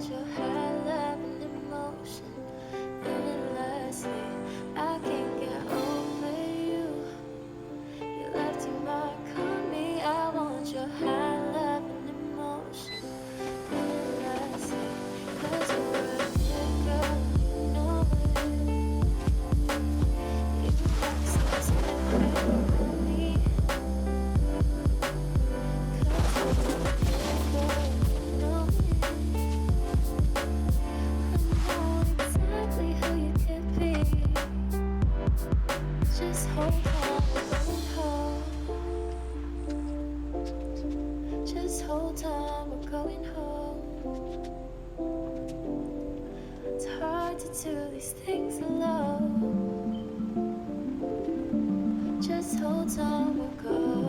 want your high love and emotion endlessly. I can't get over you. You left your mark on me. I want your high love and emotion endlessly. 'Cause you're a good girl, you know it. You got something on me. 'Cause you're a good girl, you know it. I know exactly who you could be. Just hold on, we're going home. Just hold on, we're going home. It's hard to do these things alone. Just hold on, we're going